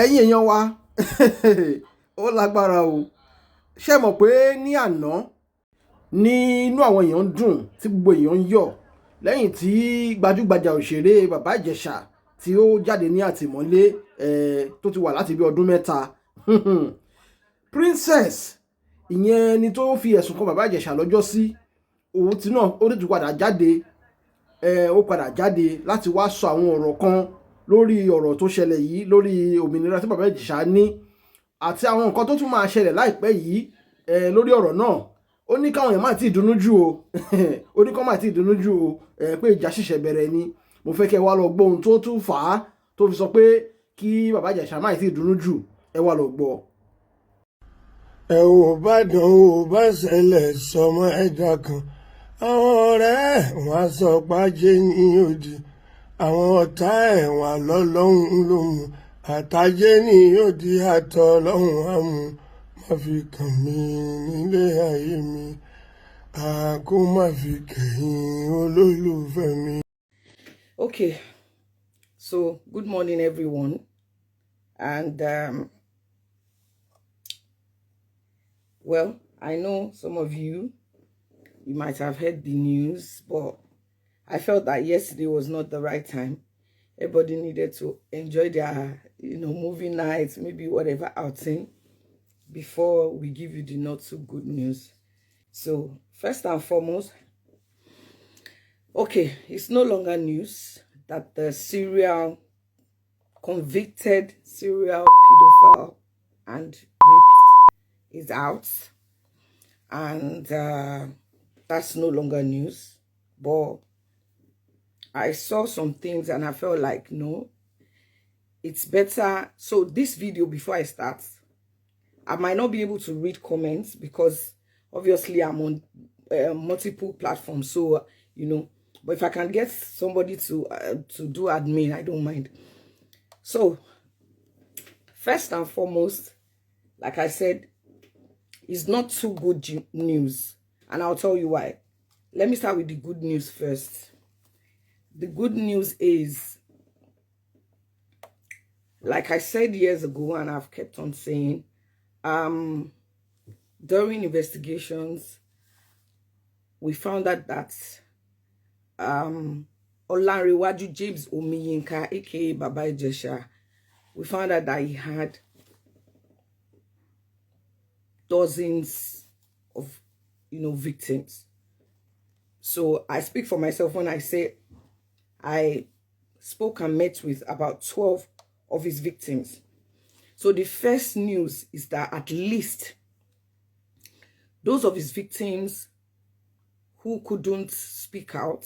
ẹ̀yin èèyàn wa ó lágbára o ṣé mọ̀ pé ní àná ní inú àwọn èèyàn ń dùn tí gbogbo èèyàn ń yọ̀ lẹ́yìn tí gbajúgbajà òṣèré bàbá Ìjẹ̀ṣà tí ó jáde ní àtìmọ́lé tó ti wà láti bí ọdún mẹ́ta princess ìyẹn ni tó fi ẹ̀sùn kan bàbá Ìjẹ̀ṣà lọ́jọ́ sí òun tí náà ó ti padà jáde ó padà jáde láti wá sọ àwọn ọ̀rọ̀ kan lórí ọ̀rọ̀ tó ṣẹlẹ̀ yìí lórí òmìnira tí bàbá Ìjẹ̀ṣà ní àti àwọn nǹkan tó tún máa ṣẹlẹ̀ láìpẹ́ yìí lórí ọ̀rọ̀ náà ó ní káwọn èèyàn má ti dùnnú jù o ó ní káwọn má ti dùnnú jù o pé ìjà ṣẹ̀ṣẹ̀ bẹ̀rẹ̀ ni mo fẹ́ kẹ́ wá lọ gbọ́ ohun tó tún fà á tó fi sọ pé kí bàbá Ìjẹ̀ṣà má ti dùnnú jù ẹ wá lọ gbọ́. ẹ ò bá dán ò bá ṣẹlẹ̀ sọmọ ẹ̀dá kan àwọn ọ̀rẹ́ wọn sọ pájé ní òdì àwọn ọ̀tá ẹ̀wọ̀n lọ́lọ́hún ló mú àtàjé ní òdì àtọ̀ lọ́hún àmú má fi kàn mí nílé ayé mi àkó má fi kẹ̀yìn olólùfẹ́ mi. Okay, so good morning everyone, and well, I know some of you might have heard the news, but I felt that yesterday was not the right time. Everybody needed to enjoy their, movie nights, maybe whatever outing, before we give you the not so good news. So first and foremost, okay, it's no longer news that the convicted serial pedophile and rapist is out, and that's no longer news. But I saw some things and I felt like, no, it's better. So this video, before I start, I might not be able to read comments because obviously I'm on multiple platforms. So, but if I can get somebody to do admin, I don't mind. So first and foremost, like I said, it's not too good news. And I'll tell you why. Let me start with the good news first. The good news is, like I said years ago, and I've kept on saying, during investigations, we found out that Olanrewaju James Omiyinka, aka Baba Ijesha, we found out that he had dozens of victims. So I speak for myself when I say I spoke and met with about 12 of his victims. So the first news is that at least those of his victims who couldn't speak out,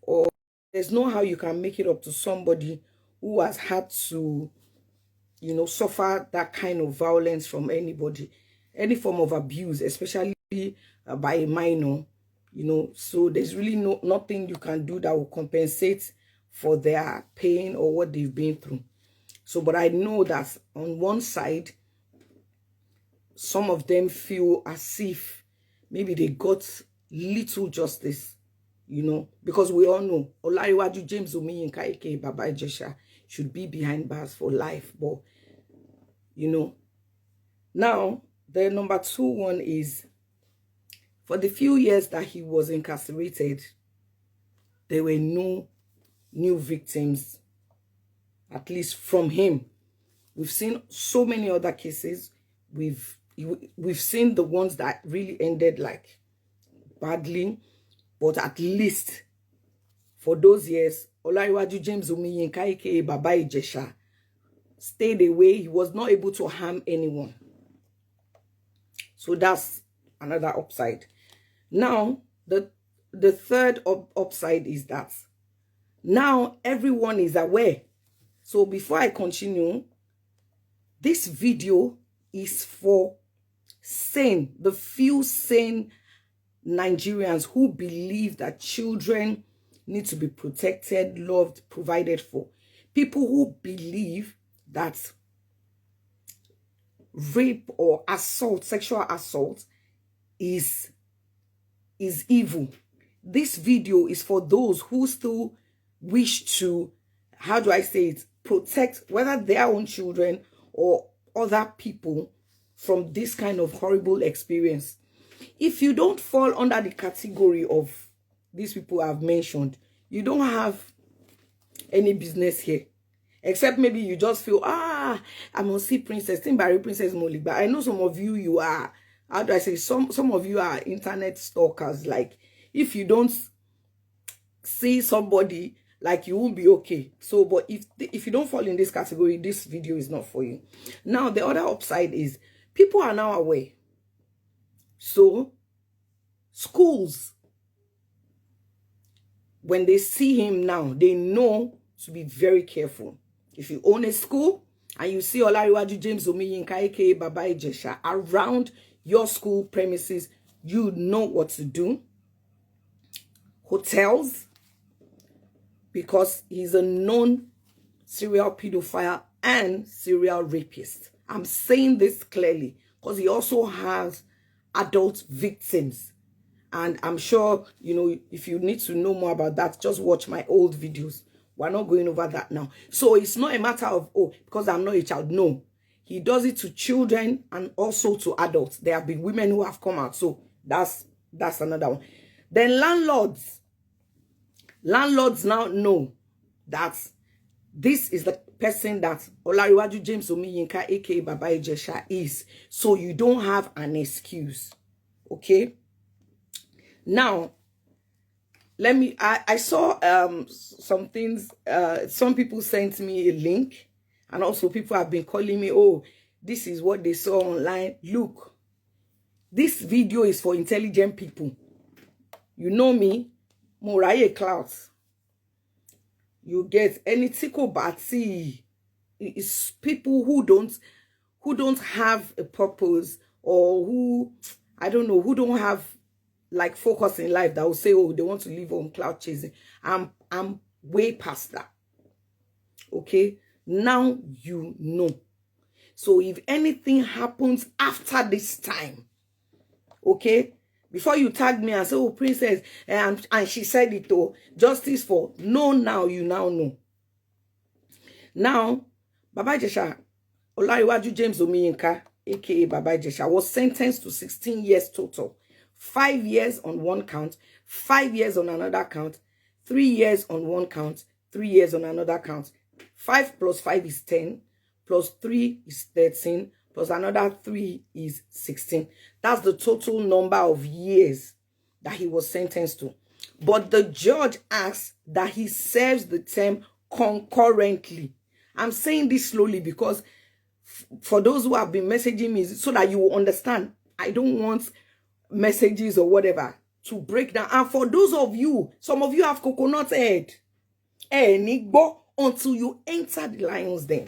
or there's no how you can make it up to somebody who has had to, suffer that kind of violence from anybody, any form of abuse, especially by a minor, so there's really nothing you can do that will compensate for their pain or what they've been through. So, but I know that on one side, some of them feel as if maybe they got little justice, because we all know Olanrewaju James Omiyinka, aka Baba Ijesha, should be behind bars for life. But, now the number 2 one is, for the few years that he was incarcerated, there were no new victims, at least from him. We've seen so many other cases. We've seen the ones that really ended like badly, but at least for those years, Olanrewaju James Omiyinka, aka Baba Ijesha, stayed away. He was not able to harm anyone. So that's another upside. Now, the third upside is that now everyone is aware. So before I continue, this video is for the few sane Nigerians who believe that children need to be protected, loved, provided for. People who believe that rape or assault, sexual assault, is evil. This video is for those who still wish to, how do I say it, protect whether their own children or other people from this kind of horrible experience. If you don't fall under the category of these people I've mentioned, you don't have any business here. Except maybe you just feel, I must see Princess Timbari, Princess Molly. But I know some of you are, how do I say, some of you are internet stalkers. Like, if you don't see somebody, like, you won't be okay. So, but if you don't fall in this category, this video is not for you. Now, the other upside is people are now aware. So, schools, when they see him now, they know to be very careful. If you own a school and you see Olariwaju James Omiyinka aka Baba Ijesha around your school premises, you know what to do. Hotels, because he's a known serial pedophile and serial rapist. I'm saying this clearly because he also has adult victims. And I'm sure, you know, if you need to know more about that, just watch my old videos. We're not going over that now. So it's not a matter of, because I'm not a child. No. He does it to children and also to adults. There have been women who have come out. So that's another one. Then landlords. Landlords now know that this is the person that Olariwaju James Omiyinka aka Baba Ijesha is. So you don't have an excuse. Okay? Now, I saw some things, some people sent me a link, and also people have been calling me, this is what they saw online. Look, this video is for intelligent people. You know me, Moraye Clouds. You get any tickle batty. It's people who don't have a purpose, or who, I don't know, who don't have like focus in life, that will say, they want to live on cloud chasing. I'm way past that. Okay, now you know. So if anything happens after this time, okay, before you tag me and say, Princess, and she said it, justice for, no, now you now know. Now, Baba Ijesha, Olariwaju James Omiyinka aka Baba Ijesha, was sentenced to 16 years total. 5 years on one count, 5 years on another count, 3 years on one count, 3 years on another count. 5 plus 5 is 10, plus 3 is 13, plus another 3 is 16. That's the total number of years that he was sentenced to. But the judge asked that he serves the term concurrently. I'm saying this slowly because for those who have been messaging me, so that you will understand, I don't want messages or whatever to break down. And for those of you, some of you have coconut head, until you enter the lion's den.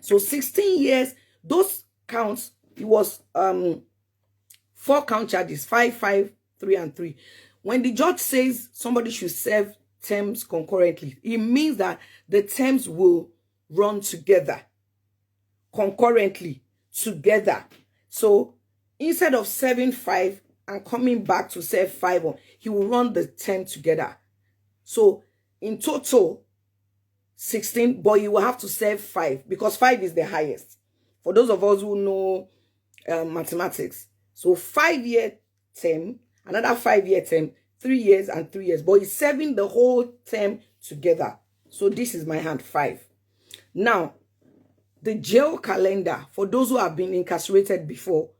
So 16 years, those counts, it was 4 count charges, 5, 5, 3, and 3. When the judge says somebody should serve terms concurrently, it means that the terms will run together, concurrently, together. So instead of serving 5 and coming back to serve 5, he will run the term together. So in total, 16, but you will have to serve 5 because 5 is the highest. For those of us who know mathematics. So 5-year term, another 5-year term, 3 years and 3 years. But he's serving the whole term together. So this is my hand, 5. Now, the jail calendar, for those who have been incarcerated before,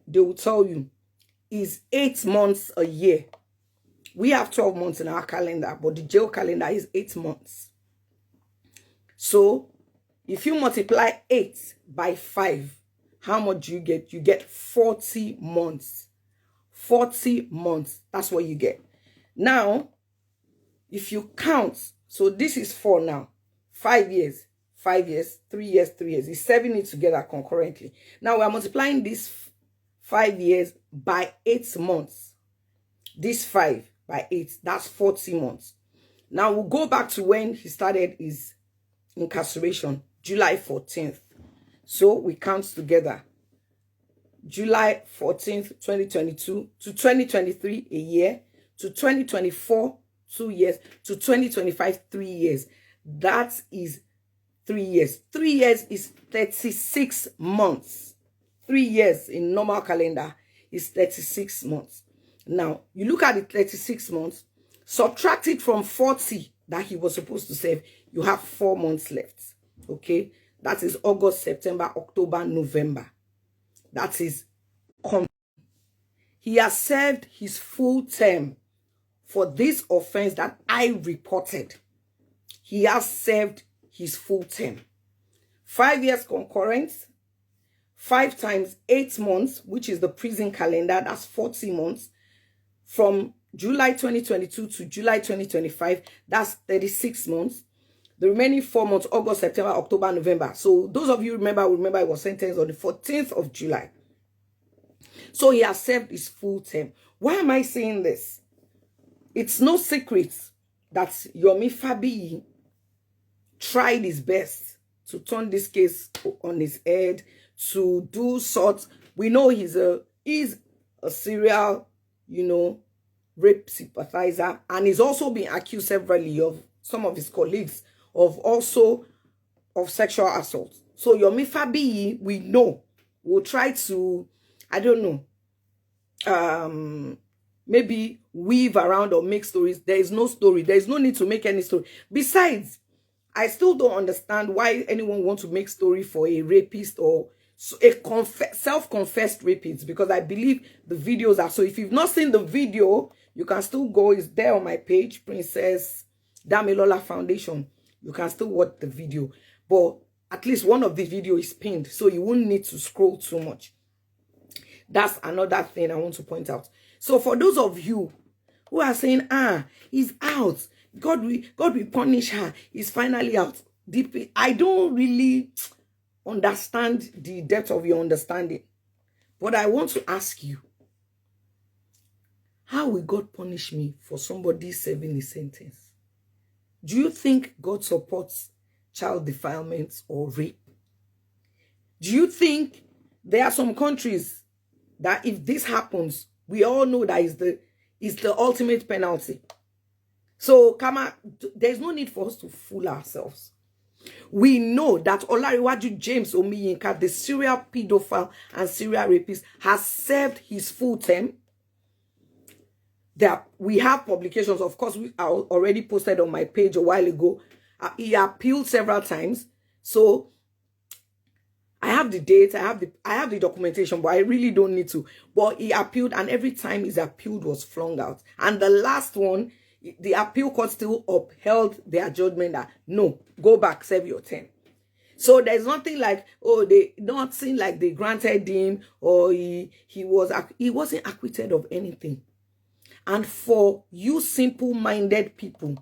they will tell you, is 8 months a year. We have 12 months in our calendar, but the jail calendar is 8 months. So, if you multiply 8 by 5, how much do you get? You get 40 months. 40 months. That's what you get. Now, if you count, so this is 4 now. 5 years, 5 years, 3 years, 3 years. He's serving it together concurrently. Now, we are multiplying this 5 years by 8 months. This 5 by 8, that's 40 months. Now, we'll go back to when he started his incarceration, July 14th. So, we count together. July 14th, 2022 to 2023, a year, to 2024, 2 years, to 2025, 3 years. That is 3 years. 3 years is 36 months. 3 years in normal calendar is 36 months. Now, you look at the 36 months, subtract it from 40 that he was supposed to serve, you have 4 months left. Okay? That is August, September, October, November. That is he has served his full term for this offense that I reported. He has served his full term. 5 years concurrent, 5 times 8 months, which is the prison calendar, that's 40 months. From July 2022 to July 2025, that's 36 months. The remaining 4 months, August, September, October, November. So those of you remember he was sentenced on the 14th of July. So he has served his full term. Why am I saying this? It's no secret that Yomi Fabiyi tried his best to turn this case on his head, to do sorts. We know he's a serial, rape sympathizer, and he's also been accused severally of some of his colleagues of sexual assault. So Yomi Fabiyi, we know, will try to, I don't know, maybe weave around or make stories. There is no story. There is no need to make any story. Besides, I still don't understand why anyone wants to make story for a rapist or a self-confessed rapist, because I believe the videos are. So if you've not seen the video, you can still go. It's there on my page, Princess Damilola Foundation. You can still watch the video. But at least one of the videos is pinned, so you won't need to scroll too much. That's another thing I want to point out. So for those of you who are saying, he's out, God will punish her, he's finally out. I don't really understand the depth of your understanding. But I want to ask you, how will God punish me for somebody serving a sentence? Do you think God supports child defilement or rape? Do you think there are some countries that if this happens, we all know that is the ultimate penalty? So, there's no need for us to fool ourselves. We know that Olariwaju James Omiyinka, the serial pedophile and serial rapist, has served his full term. We have publications, of course, we are already posted on my page a while ago. He appealed several times. So I have the dates, I have the documentation, but I really don't need to. But he appealed, and every time his appeal was flung out. And the last one, the appeal court still upheld their judgment that no, go back, serve your term. So there's nothing like, nothing like they granted him, or he wasn't acquitted of anything. And for you simple-minded people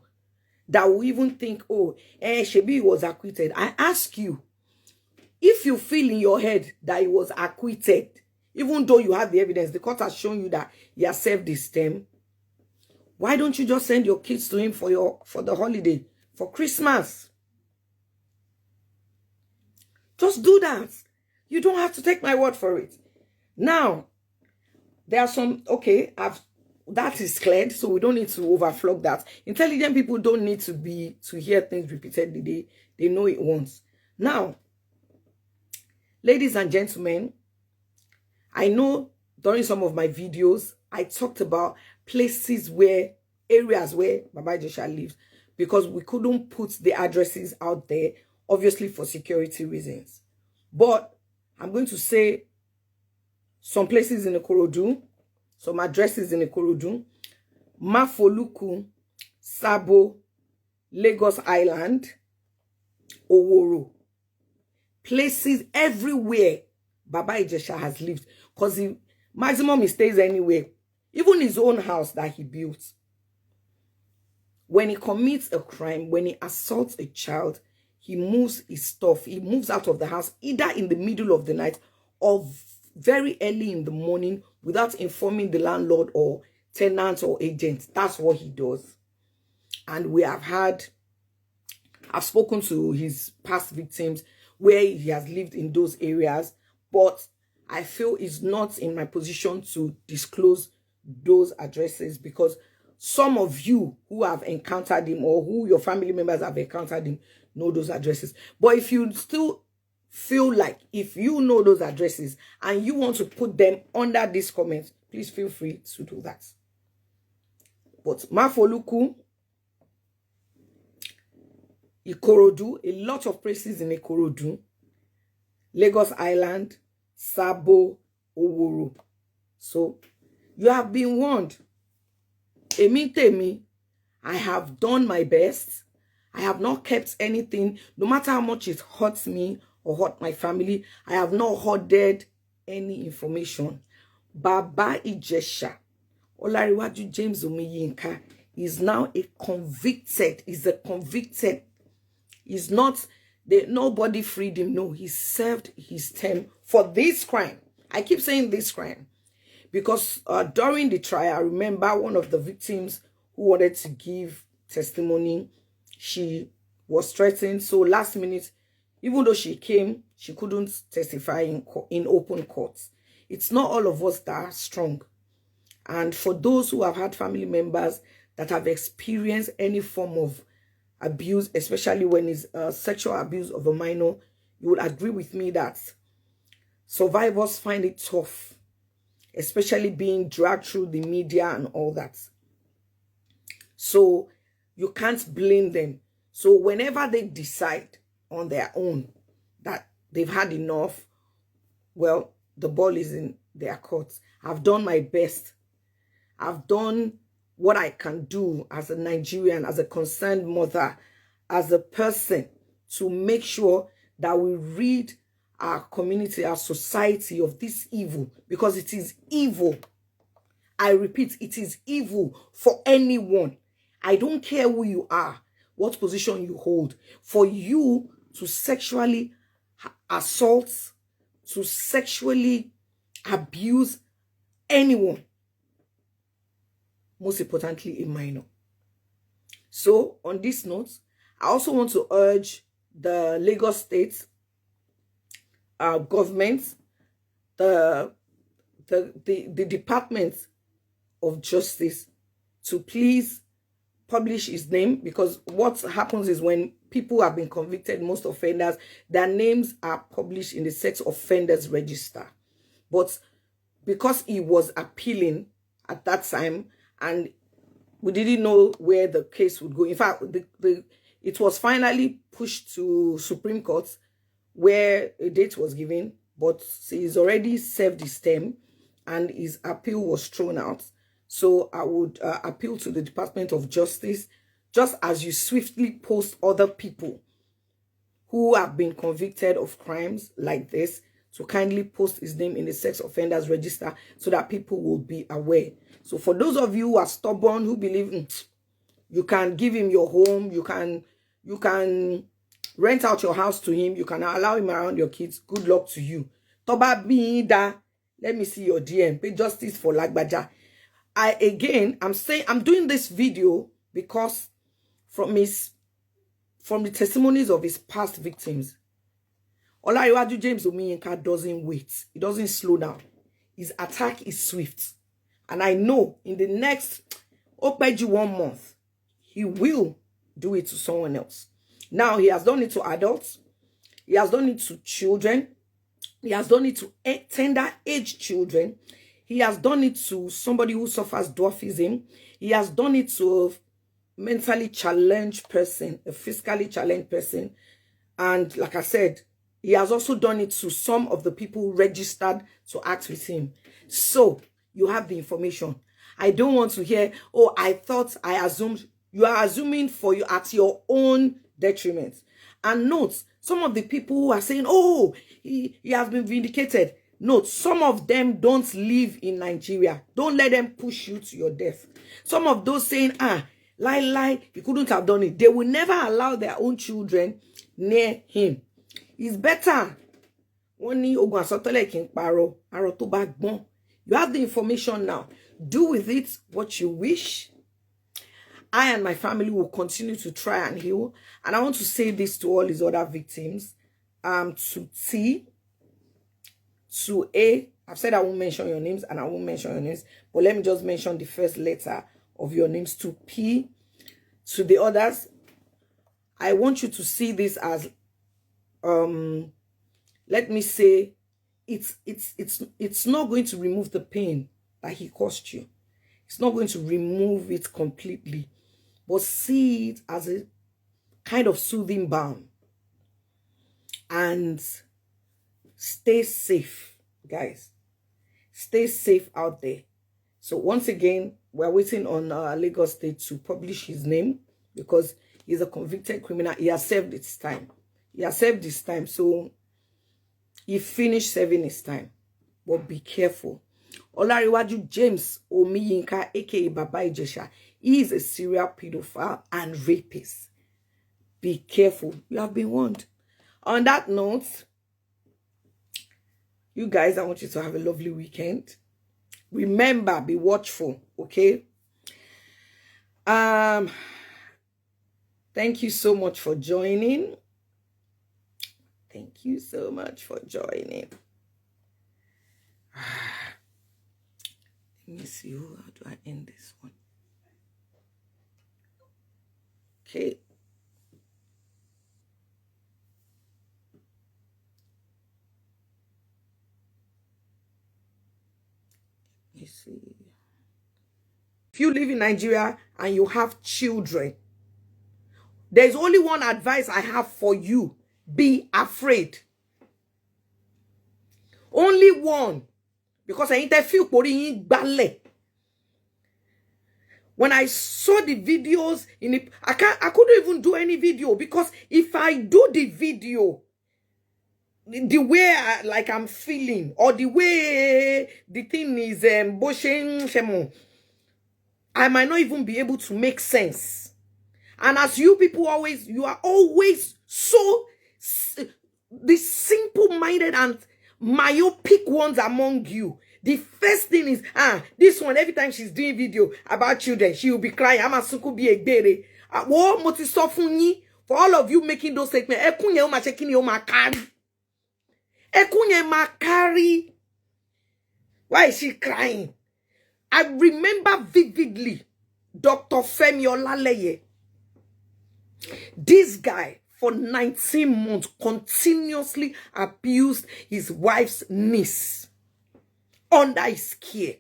that will even think, Shebi was acquitted, I ask you, if you feel in your head that he was acquitted, even though you have the evidence, the court has shown you that he has served his term, why don't you just send your kids to him for the holiday, for Christmas? Just do that. You don't have to take my word for it. Now, there are some, that is cleared, so we don't need to overflog that. Intelligent people don't need to hear things repeatedly. They know it once. Now, ladies and gentlemen, I know during some of my videos, I talked about areas where Baba Ijesha lives, because we couldn't put the addresses out there, obviously for security reasons. But I'm going to say some places in Ikorodu, some addresses in Ikorodu: Mafoluku, Sabo, Lagos Island, Oworo. Places everywhere Baba Ijesha has lived, because maximum he stays anywhere. Even his own house that he built. When he commits a crime, when he assaults a child, he moves his stuff. He moves out of the house either in the middle of the night or very early in the morning without informing the landlord or tenant or agent. That's what he does. And I've spoken to his past victims where he has lived in those areas, but I feel it's not in my position to disclose those addresses, because some of you who have encountered him, or who your family members have encountered him, know those addresses. But if you still feel like if you know those addresses and you want to put them under this comment, please feel free to do that. But Mafoluku, Ikorodu, a lot of places in Ikorodu, Lagos Island, Sabo, Oworo. So you have been warned. Emi temi, I have done my best. I have not kept anything, no matter how much it hurts me or hurt my family. I have not hoarded any information. Baba Ijesha, Olariwaju James Omiyinka, is now a convicted. He's a convicted. He's not, nobody freed him. No, he served his term for this crime. I keep saying this crime because during the trial, I remember one of the victims who wanted to give testimony. She was threatened. So last minute, even though she came, she couldn't testify in open court. It's not all of us that are strong. And for those who have had family members that have experienced any form of abuse, especially when it's sexual abuse of a minor, you would agree with me that survivors find it tough, especially being dragged through the media and all that. So you can't blame them. So whenever they decide on their own that they've had enough, well, the ball is in their court. I've done my best. I've done what I can do as a Nigerian, as a concerned mother, as a person, to make sure that we rid our community, our society of this evil, because it is evil. I repeat, it is evil for anyone. I don't care who you are, what position you hold, for you to sexually assault, to sexually abuse anyone, most importantly a minor. So on this note, I also want to urge the Lagos State government, the Department of Justice, to please publish his name, because what happens is when people have been convicted, most offenders, their names are published in the sex offenders register. But because he was appealing at that time and we didn't know where the case would go, in fact, it was finally pushed to Supreme Court where a date was given, but he's already served his term and his appeal was thrown out. So I would appeal to the Department of Justice, just as you swiftly post other people who have been convicted of crimes like this, to kindly post his name in the sex offenders register so that people will be aware. So for those of you who are stubborn, who believe you can give him your home, you can rent out your house to him, you can allow him around your kids, good luck to you. Toba Binda, let me see your DM. Pay justice for Lagbaja. I'm doing this video because from the testimonies of his past victims, Olariwaju James Omiyinka doesn't wait. He doesn't slow down. His attack is swift. And I know in the next 1 month, he will do it to someone else. Now, he has done it to adults. He has done it to children. He has done it to tender age children. He has done it to somebody who suffers dwarfism. He has done it to a mentally challenged person, a physically challenged person. And like I said, he has also done it to some of the people who registered to act with him. So you have the information. I don't want to hear, oh, I thought, I assumed. You are assuming for you at your own detriment. And note, some of the people who are saying, oh, he has been vindicated. Note, some of them don't live in Nigeria. Don't let them push you to your death. Some of those saying, lie, he couldn't have done it. They will never allow their own children near him. It's better. You have the information now. Do with it what you wish. I and my family will continue to try and heal. And I want to say this to all his other victims. To T, to A, I've said I won't mention your names and I won't mention your names. But let me just mention the first letter of your names. To P, to the others, I want you to see this as, let me say, it's not going to remove the pain that he caused you. It's not going to remove it completely, but see it as a kind of soothing balm. And stay safe, guys. Stay safe out there. So once again, we're waiting on Lagos State to publish his name, because he's a convicted criminal. He has served his time. He has served his time. So he finished serving his time. But be careful. Olariwaju James Omiyinka, aka Baba Ijesha, he is a serial pedophile and rapist. Be careful. You have been warned. On that note, you guys, I want you to have a lovely weekend. Remember, be watchful, okay? Thank you so much for joining. Thank you so much for joining. Let me see, how do I end this one? Okay. Let me see. If you live in Nigeria and you have children, there's only one advice I have for you. Be afraid. Only one. Because I interfere ballet. When I saw the videos in it, I couldn't even do any video, because if I do the video the way I'm feeling, or the way the thing is I might not even be able to make sense. And as you people you are always so the simple-minded and myopic ones among you. The first thing is, this one, every time she's doing video about children, she will be crying. I'm a sukubi egbere. For all of you making those statements, why is she crying? I remember vividly Dr. Femi Olaleye. This guy, for 19 months, continuously abused his wife's niece under his care.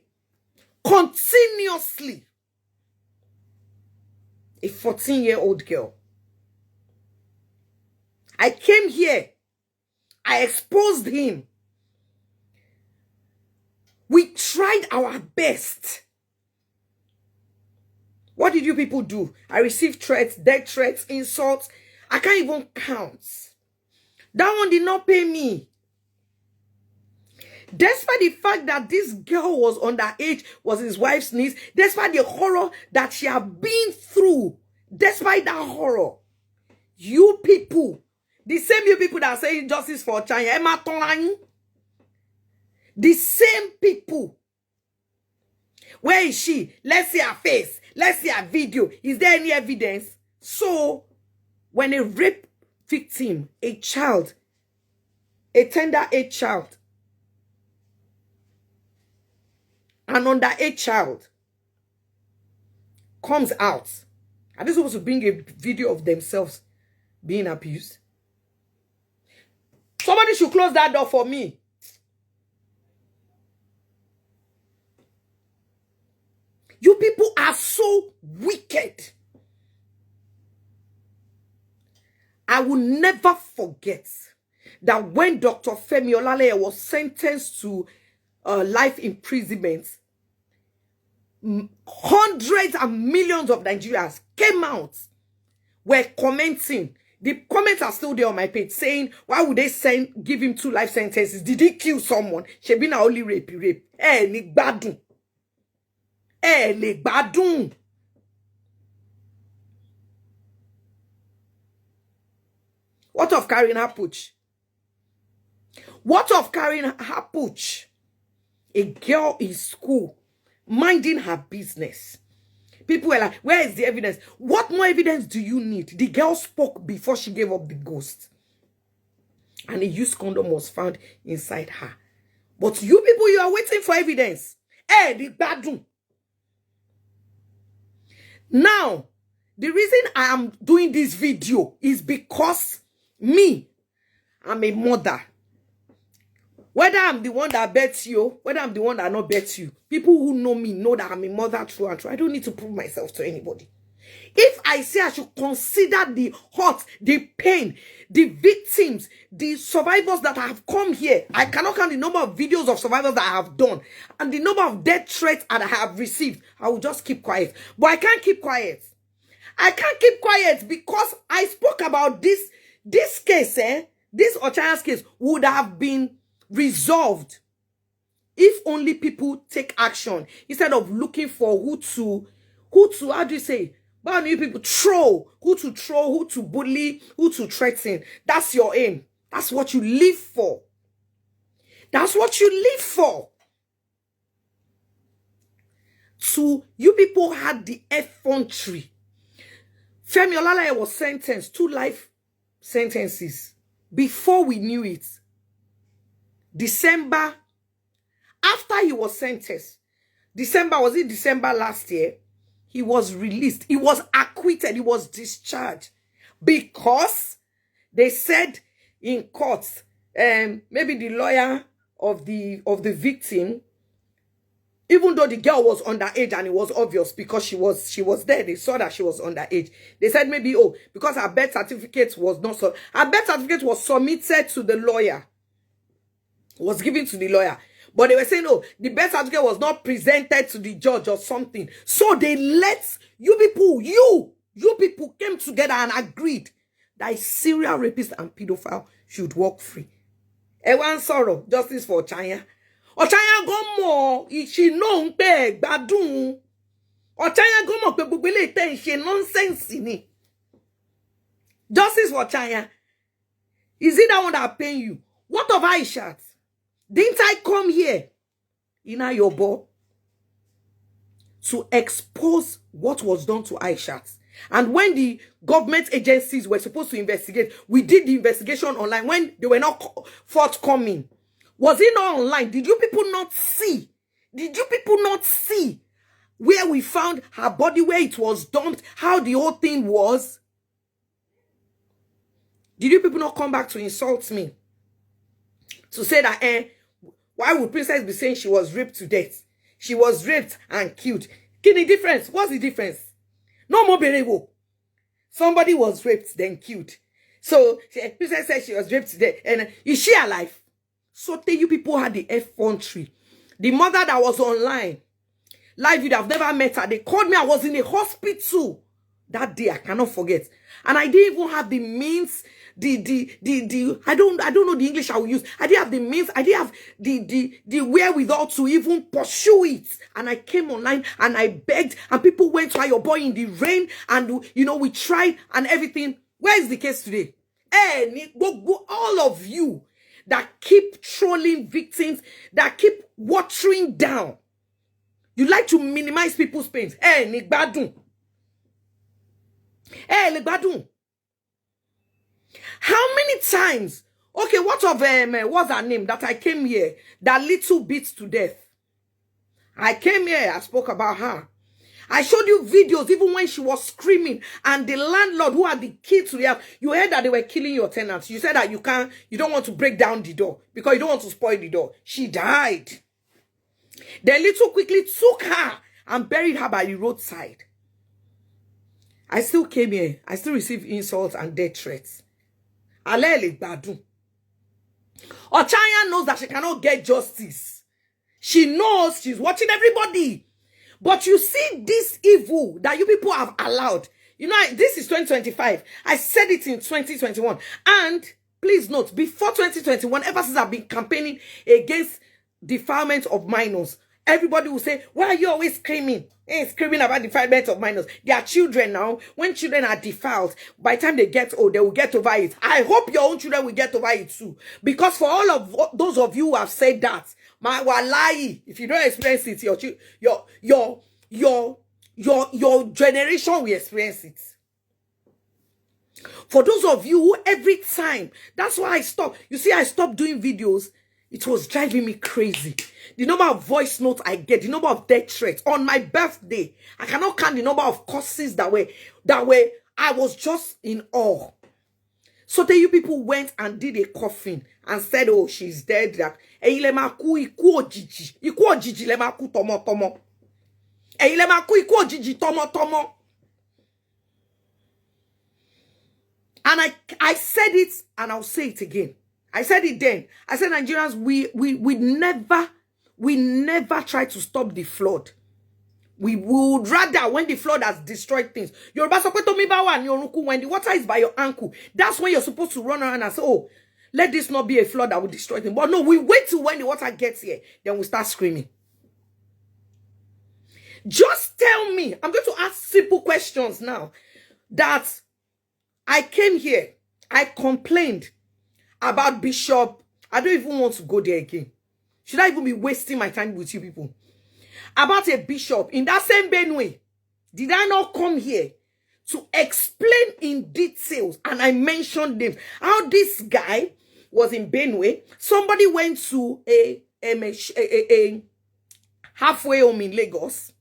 Continuously. A 14-year-old girl. I came here. I exposed him. We tried our best. What did you people do? I received threats, death threats, insults. I can't even count. That one did not pay me. Despite the fact that this girl was underage, was his wife's niece, despite the horror that she had been through, despite that horror, you people, the same you people that are saying justice for Chanya, the same people. Where is she? Let's see her face. Let's see her video. Is there any evidence? So, when a rape victim, a child, a tender age child, an underage child comes out, are they supposed to bring a video of themselves being abused? Somebody should close that door for me. You people are so wicked. I will never forget that when Dr. Femi Olaleye was sentenced to life imprisonment, hundreds and millions of Nigerians came out, were commenting. The comments are still there on my page saying, why would they give him 2 life sentences? Did he kill someone? Shebina only rape. Ni gbadun. Le gbadun. What of carrying her pooch? What of carrying her pooch? A girl in school, minding her business. People were like, where is the evidence? What more evidence do you need? The girl spoke before she gave up the ghost. And a used condom was found inside her. But you people, you are waiting for evidence. The badum. Now, The reason I am doing this video is because me, I'm a mother. Whether I'm the one that bets you, whether I'm the one that not bets you, people who know me know that I'm a mother through and through. I don't need to prove myself to anybody. If I say I should consider the hurt, the pain, the victims, the survivors that have come here, I cannot count the number of videos of survivors that I have done and the number of death threats that I have received. I will just keep quiet. But I can't keep quiet. I can't keep quiet because I spoke about this case, this Ochaya's case would have been resolved if only people take action instead of looking for who to, how do you say, how do you people troll, who to bully, who to threaten. That's your aim. That's what you live for. That's what you live for. So you people had the effrontery. Femi Olalaye was sentenced 2 life sentences before we knew it. December, after he was sentenced, was it December last year? He was released. He was acquitted. He was discharged because they said in court, maybe the lawyer of the victim, even though the girl was underage and it was obvious because she was there, they saw that she was underage. They said maybe, oh, because her birth certificate was not so, her birth certificate was submitted to the lawyer, was given to the lawyer. But they were saying, oh, the birth certificate was not presented to the judge or something. So they let you people came together and agreed that a serial rapist and pedophile should walk free. Ewan Soro, justice for Ochanya. Ochanya gomo, she no pe gbadun. Ochanya gomo pe gbogbo ile te nse nonsense ni. Justice for Ochanya. Is it that one that paying you? What of Aisha? Didn't I come here in Ayobo to expose what was done to Aisha? And when the government agencies were supposed to investigate, we did the investigation online when they were not forthcoming. Was it not online? Did you people not see? Did you people not see where we found her body, where it was dumped, how the whole thing was? Did you people not come back to insult me? To say that, why would Princess be saying she was raped to death? She was raped and killed. Kini difference? What's the difference? No more berewo. Somebody was raped, then killed. So, Princess said she was raped to death. And is she alive? So, you people had the effrontery. The mother that was online, live, you'd have never met her. They called me. I was in a hospital that day. I cannot forget. And I didn't even have the means, I don't know the English I will use. I didn't have the means, I didn't have the wherewithal to even pursue it. And I came online and I begged, and people went to your boy in the rain, and we tried and everything. Where is the case today? All of you that keep trolling victims, that keep watering down, you like to minimize people's pains. How many times? Okay, what of what's her name that I came here that little beat to death? I came here, I spoke about her. I showed you videos even when she was screaming, and the landlord who had the key to the house, you heard that they were killing your tenants. You said that you don't want to break down the door because you don't want to spoil the door. She died. Then little quickly took her and buried her by the roadside. I still came here. I still received insults and death threats. Ochanya knows that she cannot get justice. She knows she's watching everybody. But you see this evil that you people have allowed. This is 2025. I said it in 2021. And please note, before 2021, ever since I've been campaigning against defilement of minors, everybody will say, why are you always screaming? Screaming about defilement of minors. They are children now. When children are defiled, by the time they get old, they will get over it. I hope your own children will get over it too. Because for all of those of you who have said that, my wallahi, if you don't experience it, your generation will experience it. For those of you who every time, that's why I stopped. You see, I stopped doing videos. It was driving me crazy. The number of voice notes I get, the number of death threats on my birthday. I cannot count the number of curses that were that way I was just in awe. So the you people went and did a coffin and said, oh, she's dead. That iku ojiji lemaku tomo tomo. Iku ojiji tomo tomo. And I said it and I'll say it again. I said it then. I said, Nigerians, we never try to stop the flood. We would rather, when the flood has destroyed things, when the water is by your ankle, that's when you're supposed to run around and say, oh, let this not be a flood that will destroy things. But no, we wait till when the water gets here, then we start screaming. Just tell me, I'm going to ask simple questions now, that I came here, I complained about Bishop. I don't even want to go there again. Should I even be wasting my time with you people? About a bishop in that same Benue. Did I not come here to explain in details? And I mentioned them. How this guy was in Benue. Somebody went to a halfway home in Lagos.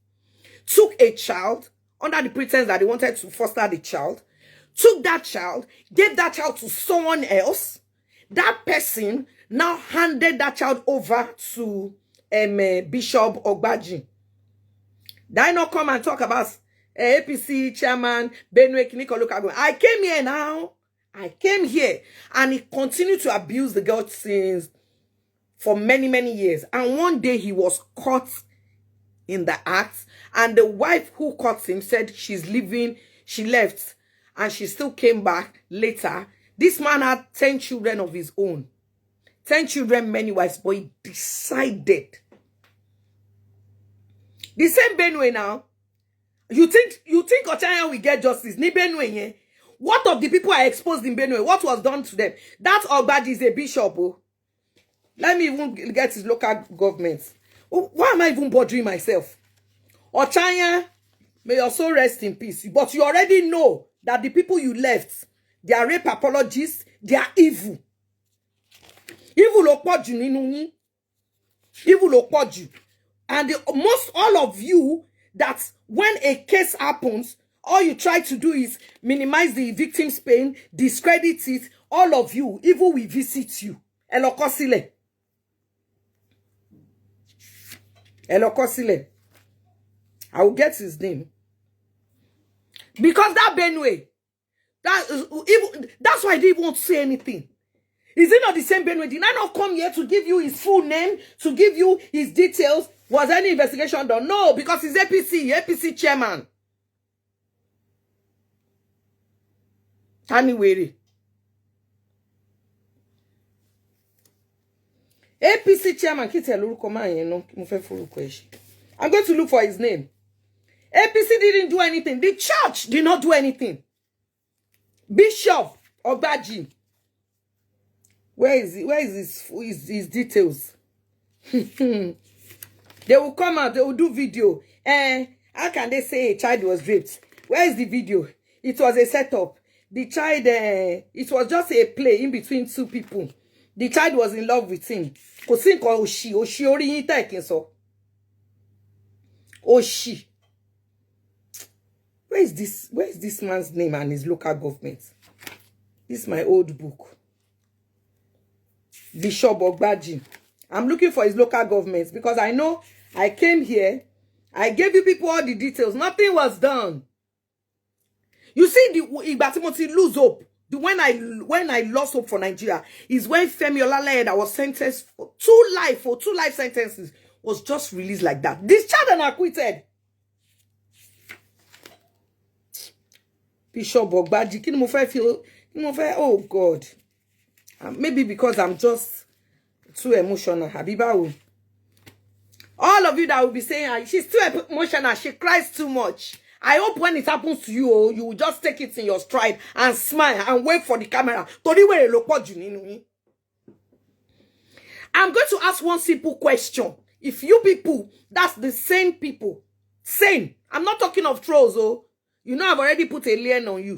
Took a child under the pretense that they wanted to foster the child. Took that child. Gave that child to someone else. That person now handed that child over to Bishop Ogbaji. Did I not come and talk about APC chairman Benue Kiniko Local? I came here now. I came here and he continued to abuse the girl since for many, many years. And one day he was caught in the act, and the wife who caught him said she's leaving. She left and she still came back later. This man had 10 children of his own. 10 children, many wives, but he decided. The same Benue now. You think Ochanya will get justice? Ni Benue, yeah? What of the people are exposed in Benue? What was done to them? That Ogbaji is a bishop. Oh. Let me even get his local government. Oh, why am I even bothering myself? Ochanya, may your soul rest in peace. But you already know that the people you left, they are rape apologists, they are evil. Evil opoju ninu. Evil opoju. And most all of you, that when a case happens, all you try to do is minimize the victim's pain, discredit it. All of you, evil will visit you. Elokosile. Elokosile. I will get his name. Because that Benue, that's why I didn't want to say anything. Is it not the same Benue? Did I not come here to give you his full name, to give you his details? Was any investigation done? No, because he's APC chairman. Anyway, APC chairman, I'm going to look for his name. APC didn't do anything. The church did not do anything. Bishop Ogbaji. Where is his details? They will come out, they will do video. How can they say a child was raped? Where is the video? It was a setup. The child, it was just a play in between two people. The child was in love with him. Oshi. Where is this man's name and his local government? This is my old book. Bishop Ogbaji. I'm looking for his local government because I know I came here. I gave you people all the details. Nothing was done. You see, the lose hope. When I lost hope for Nigeria is when Femi Olaleye that was sentenced for 2 life sentences was just released like that. This child and acquitted. Bishop Ogbaji. Oh God. Maybe because I'm just too emotional. Habiba. All of you that will be saying she's too emotional, she cries too much. I hope when it happens to you, you will just take it in your stride and smile and wait for the camera. I'm going to ask one simple question. If you people, that's the same people, same. I'm not talking of trolls, oh. You know I've already put a Lehin on you.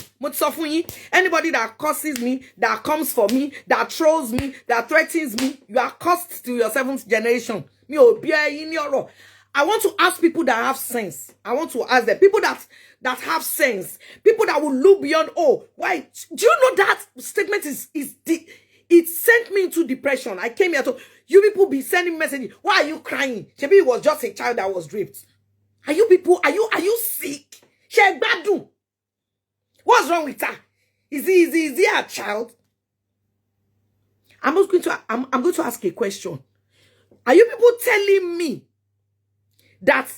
Anybody that curses me, that comes for me, that trolls me, that threatens me, you are cursed to your 7th generation. I want to ask people that have sense. I want to ask them, people that have sense, people that will look beyond. Oh, why? Do you know that statement it sent me into depression? I came here to you people be sending messages. Why are you crying? Maybe it was just a child that was raped. Are you people? Are you sick? What's wrong with her? Is he a child? I'm going to ask a question. Are you people telling me that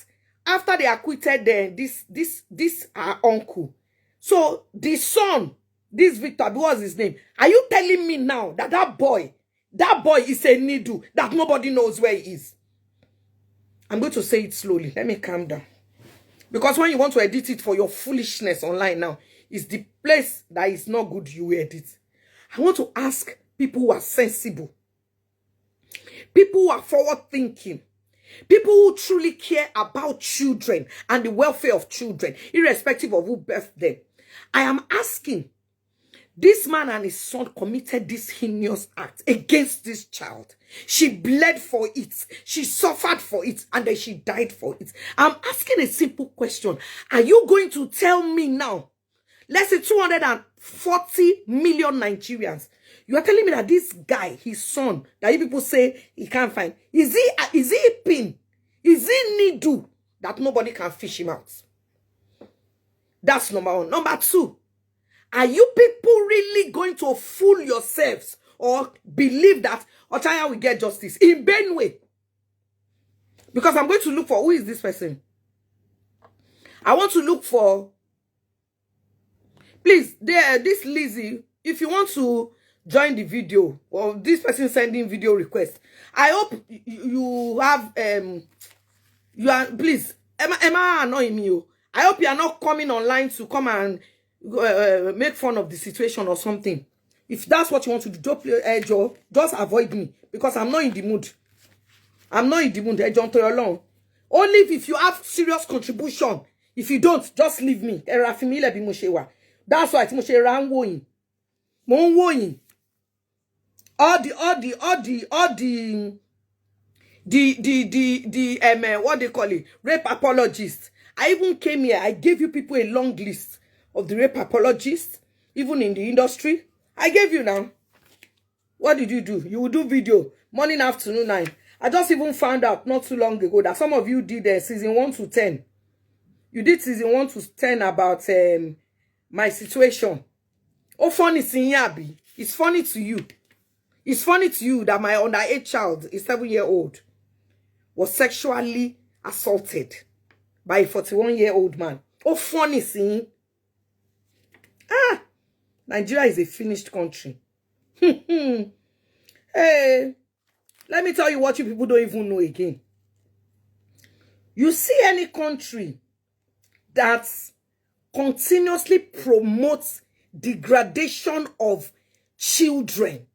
after they acquitted this uncle, so the son, this Victor, what was his name? Are you telling me now that that boy is a needle, that nobody knows where he is? I'm going to say it slowly. Let me calm down. Because when you want to edit it for your foolishness online now, it's the place that is not good you edit. I want to ask people who are sensible, people who are forward-thinking, people who truly care about children and the welfare of children, irrespective of who birthed them. I am asking, this man and his son committed this heinous act against this child. She bled for it. She suffered for it. And then she died for it. I'm asking a simple question. Are you going to tell me now, let's say 240 million Nigerians, you are telling me that this guy, his son, that you people say he can't find, is he a pin? Is he needle that nobody can fish him out? That's number one. Number two, are you people really going to fool yourselves or believe that Otaya will get justice in Benue? Because I'm going to look for, who is this person? I want to look for, please, this Lizzie, if you want to join the video, or this person sending video request, I hope you have, you are, please, Emma annoying me. I hope you are not coming online to come and make fun of the situation or something. If that's what you want to do, just avoid me, because I'm not in the mood. I'm not in the mood. Only if you have serious contribution. If you don't, just leave me. That's why I'm going. All the what they call it, rape apologists. I even came here. I gave you people a long list of the rape apologists, even in the industry. I gave you now. What did you do? You will do video morning, afternoon, night. I just even found out not too long ago that some of you did season 1 to 10. You did season 1 to 10 about my situation. Oh, funny thing, Yabi. It's funny to you. It's funny to you that my underage child, a 7-year-old, was sexually assaulted by a 41-year-old man. Oh, funny thing. Nigeria is a finished country. Hey, let me tell you what you people don't even know again. You see any country that continuously promotes degradation of children,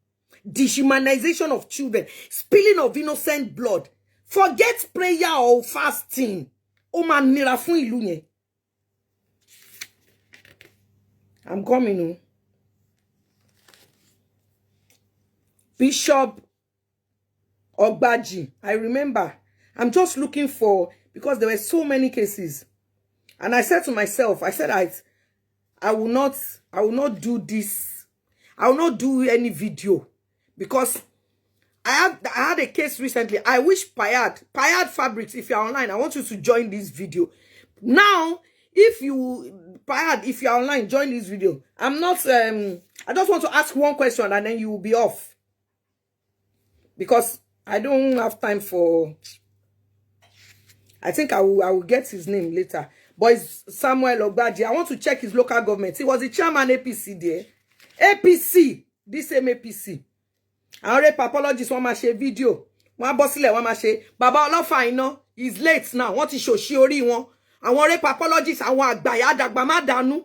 dehumanization of children, spilling of innocent blood, forget prayer or fasting. I'm coming. Bishop Ogbaji, I remember. I'm just looking for, because there were so many cases. And I said to myself, I said I will not do this. I will not do any video, because I had a case recently. I wish Payad Fabrics, if you're online, I want you to join this video. Now, if you are online, join this video. I'm not I just want to ask one question and then you will be off. Because I don't have time for, I think I will get his name later. But it's Samuel Ogbaji. I want to check his local government. He was the chairman APC there. APC, this same APC. I rape apologies one ma share video. One bossile one ma share. Baba Olofa ina is late now. Wọ́n ti ṣòṣì orí wọn. Àwọn rape apologies àwọn àgbàyà àdàgbà má dànù.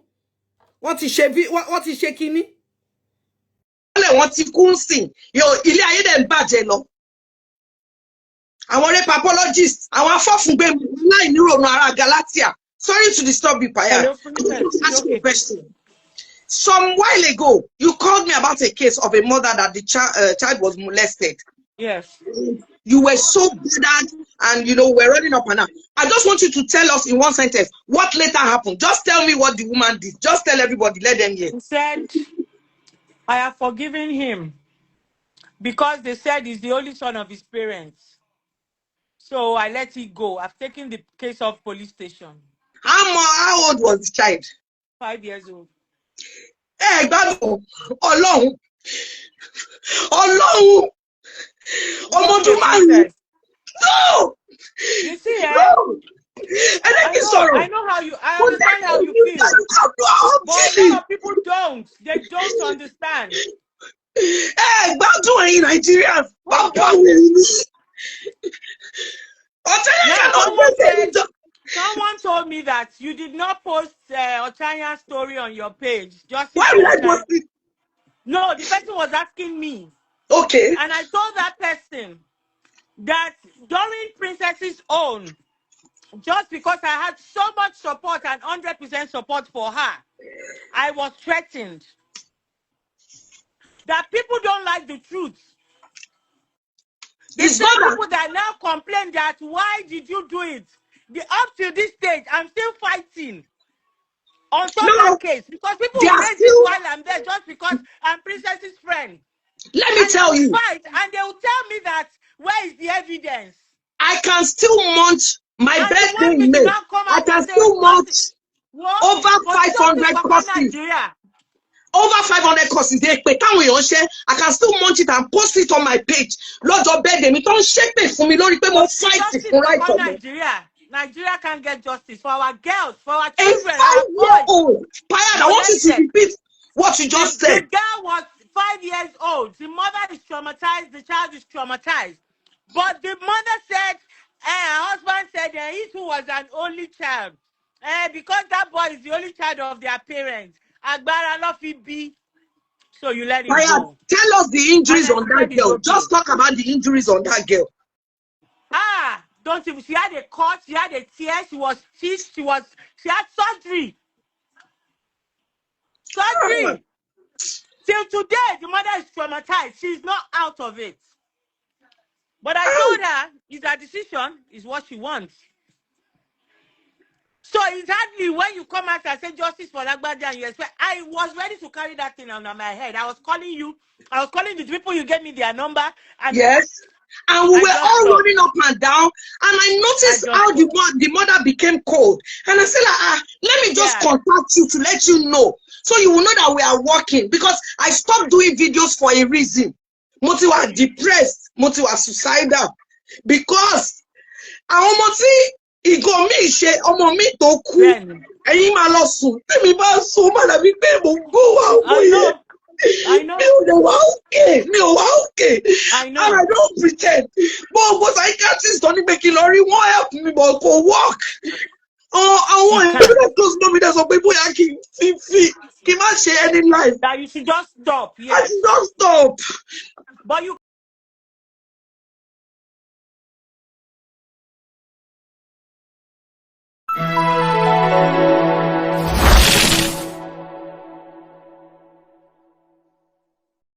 Wọ́n ti ṣe kíní. Wọ́n ti kú nsìn. Yo ilé ayé dẹ̀ ń bàjẹ́ lọ. Àwọn rape apologists, àwọn afọ́fúngbé láì nírònú ará Galatia. Sorry to disturb you, Paya. Ask me a question. Some while ago, you called me about a case of a mother that the child was molested. Yes. You were so bad, and we're running up and down. I just want you to tell us in one sentence what later happened. Just tell me what the woman did. Just tell everybody, let them hear. He said, I have forgiven him because they said he's the only son of his parents. So I let it go. I've taken the case off police station. How old was the child? 5 years old. Gbádùn Ọlọ́run Ọlọ́run ọmọ ọdún márùn-ún. No! You see, No! I know how you, I understand how you feel. But a lot of people don't. They don't understand. Gbádùn ẹ̀yin Nigerians. Bàbá wèrè ni. Now, someone told me that you did not post Ochanya's story on your page. Why would I post it? No, the person was asking me. Okay. And I told that person that during Princess's Own, just because I had so much support and 100% support for her, I was threatened. That people don't like the truth. The same people that now complain that why did you do it? Up to this stage, I'm still fighting on that case because people will raise it while I'm there just because I'm Princess's friend. Let me tell you. Fight, and they will tell me that where is the evidence? I can still munch my birthday in May. I can still munch over 500 courses. Over 500 courses. I can still munch it and post it on my page. Lọ́jọ́ birthday mi tó ń ṣépè fún mi lórí pé mo fight for right of Nigeria can't get justice for our girls, for our children. A 5-year-old. I want you to repeat what you just said. The girl was 5 years old. The mother is traumatized. The child is traumatized. But the mother said, her husband said he too was an only child. Because that boy is the only child of their parents. Agbára ló fi bí. So you let him go. Tell us the injuries on that girl. Just talk about the injuries on that girl. Don't you? She had a cut. She had a tear. She was stitched. She had surgery. Surgery. Till today, the mother is traumatized. She's not out of it. But I told her, it's her decision, is what she wants. So it's hardly when you come out and say justice for Lagbaja and you expect, I was ready to carry that thing on my head. I was calling you. I was calling the people, you gave me their number. And yes. And we were all running up and down. And I noticed how the mother became cold. And I said, let me just contact you to let you know. So you will know that we are working. Because I stopped doing videos for a reason. Moti was depressed. Moti was suicidal. Because ọmọ tí ìgò mi ṣe ọmọ mi tó kú. Ẹ̀yin máa lọ sùn. Tèmi bá sùn má dàbí pé mo gbó wa ọmọ yẹn. I know. Okay. And I don't pretend. But psychiatrists don't make it lorry won't help me, but go walk. I want to close me. There's some people I can't share any life. That you should just stop. Yes. I should just stop. But you